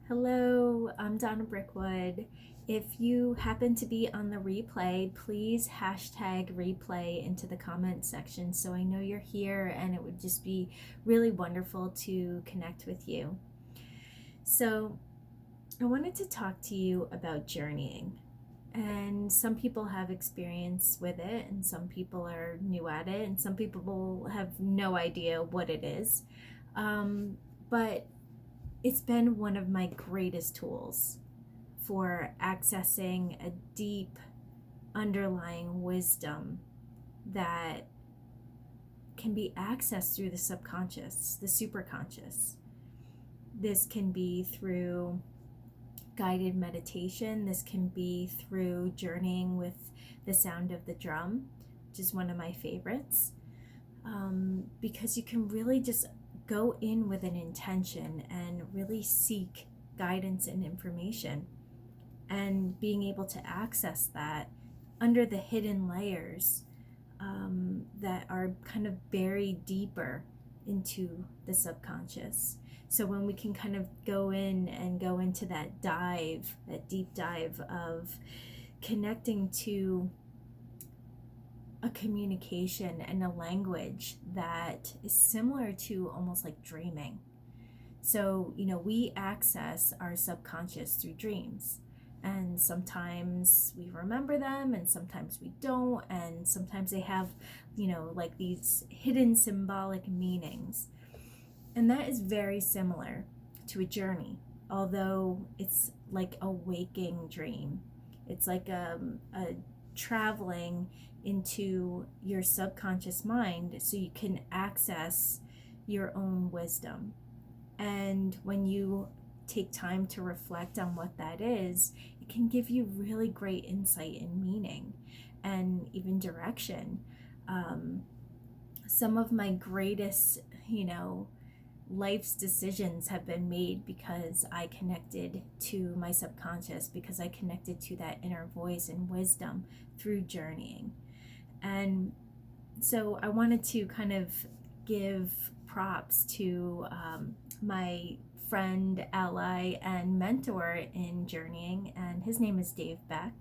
Hello, I'm Donna Brickwood. If you happen to be on the replay, please hashtag replay into the comments section so I know you're here, and it would just be really wonderful to connect with you. So, I wanted to talk to you about journeying. And some people have experience with it, and some people are new at it, and some people have no idea what it is. But it's been one of my greatest tools for accessing a deep underlying wisdom that can be accessed through the subconscious, the superconscious. This can be through guided meditation. This can be through journeying with the sound of the drum, which is one of my favorites, because you can really just go in with an intention and really seek guidance and information, and being able to access that under the hidden layers that are kind of buried deeper into the subconscious. So when we can kind of go in and go into that dive, that deep dive of connecting to a communication and a language that is similar to almost like dreaming. So, we access our subconscious through dreams. And sometimes we remember them, and sometimes we don't. And sometimes they have, like these hidden symbolic meanings. And that is very similar to a journey, although it's like a waking dream. It's like a traveling into your subconscious mind so you can access your own wisdom. And when you take time to reflect on what that is, it can give you really great insight and meaning and even direction. Some of my greatest, life's decisions have been made because I connected to my subconscious, because I connected to that inner voice and wisdom through journeying. And so I wanted to kind of give props to my friend, ally, and mentor in journeying, and his name is Dave Beck.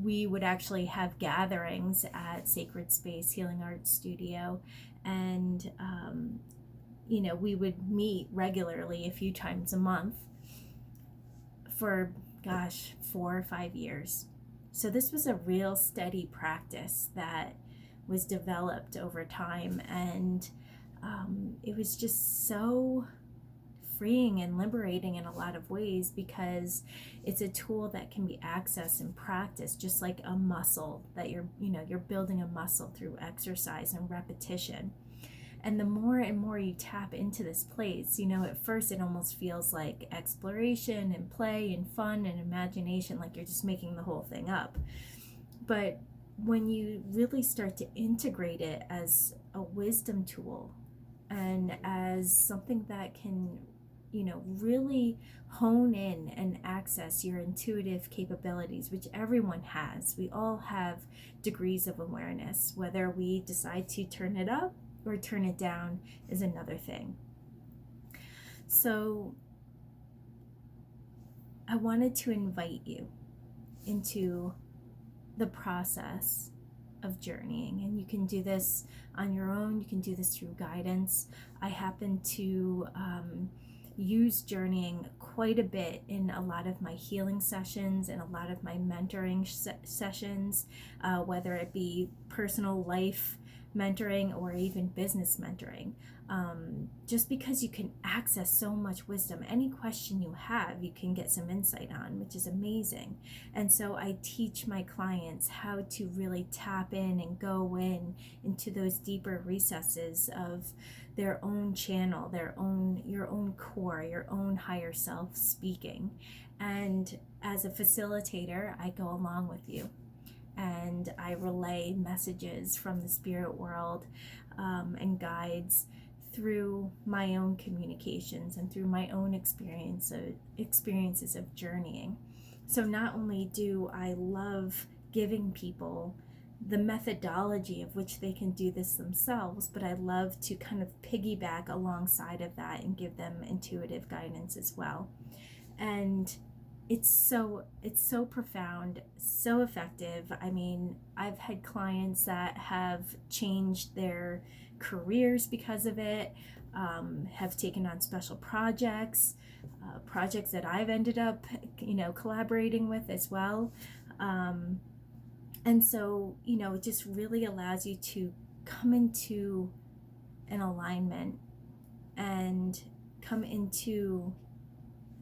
We would actually have gatherings at Sacred Space Healing Arts Studio, and we would meet regularly a few times a month for 4 or 5 years. So this was a real steady practice that was developed over time, and it was just so freeing and liberating in a lot of ways, because it's a tool that can be accessed and practiced just like a muscle that you're building a muscle through exercise and repetition. And the more and more you tap into this place, at first it almost feels like exploration and play and fun and imagination, like you're just making the whole thing up. But when you really start to integrate it as a wisdom tool and as something that can, really hone in and access your intuitive capabilities, which everyone has. We all have degrees of awareness. Whether we decide to turn it up or turn it down is another thing. So I wanted to invite you into the process of journeying, and you can do this on your own. You can do this through guidance. I happen to use journeying quite a bit in a lot of my healing sessions and a lot of my mentoring sessions, whether it be personal life mentoring or even business mentoring, just because you can access so much wisdom. Any question you have, you can get some insight on, which is amazing. And so I teach my clients how to really tap in and go into those deeper recesses of their own channel, your own core, your own higher self speaking. And as a facilitator, I go along with you, and I relay messages from the spirit world and guides through my own communications and through my own experiences of journeying. So not only do I love giving people the methodology of which they can do this themselves, but I love to kind of piggyback alongside of that and give them intuitive guidance as well. And it's so profound, so effective. I mean, I've had clients that have changed their careers because of it, have taken on special projects, projects that I've ended up, collaborating with as well. And so, it just really allows you to come into an alignment and come into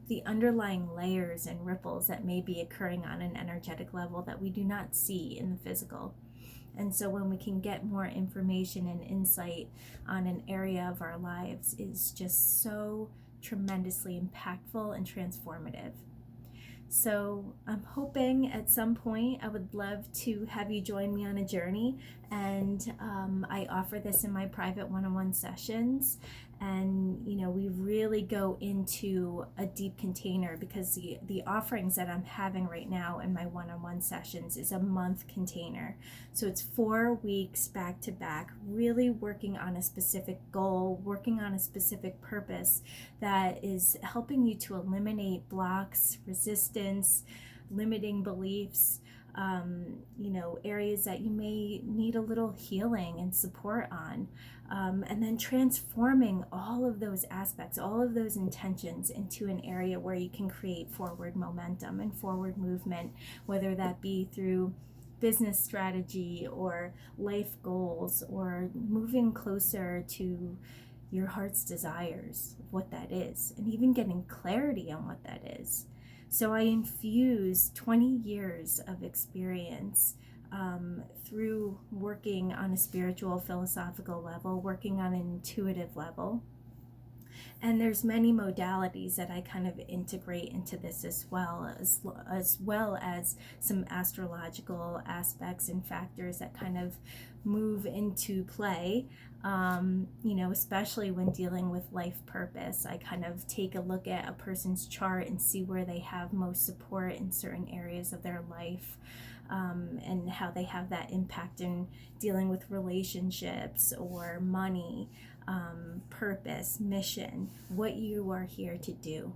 the underlying layers and ripples that may be occurring on an energetic level that we do not see in the physical. And so when we can get more information and insight on an area of our lives is just so tremendously impactful and transformative. So I'm hoping at some point I would love to have you join me on a journey, and I offer this in my private one-on-one sessions, and we really go into a deep container, because the offerings that I'm having right now in my one-on-one sessions is a month container. So it's 4 weeks back to back, really working on a specific goal, working on a specific purpose that is helping you to eliminate blocks, resistance, limiting beliefs, areas that you may need a little healing and support on, and then transforming all of those aspects, all of those intentions into an area where you can create forward momentum and forward movement, whether that be through business strategy or life goals, or moving closer to your heart's desires, what that is, and even getting clarity on what that is. So I infuse 20 years of experience through working on a spiritual, philosophical level, working on an intuitive level. And there's many modalities that I kind of integrate into this as well as some astrological aspects and factors that kind of move into play, especially when dealing with life purpose. I kind of take a look at a person's chart and see where they have most support in certain areas of their life, and how they have that impact in dealing with relationships or money, purpose, mission, what you are here to do.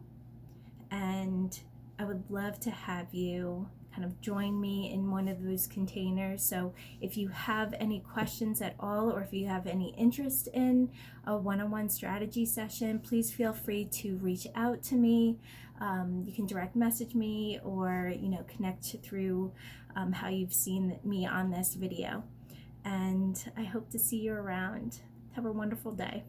And I would love to have you kind of join me in one of those containers. So if you have any questions at all, or if you have any interest in a one-on-one strategy session, please feel free to reach out to me. You can direct message me, or connect through how you've seen me on this video. And I hope to see you around. Have a wonderful day.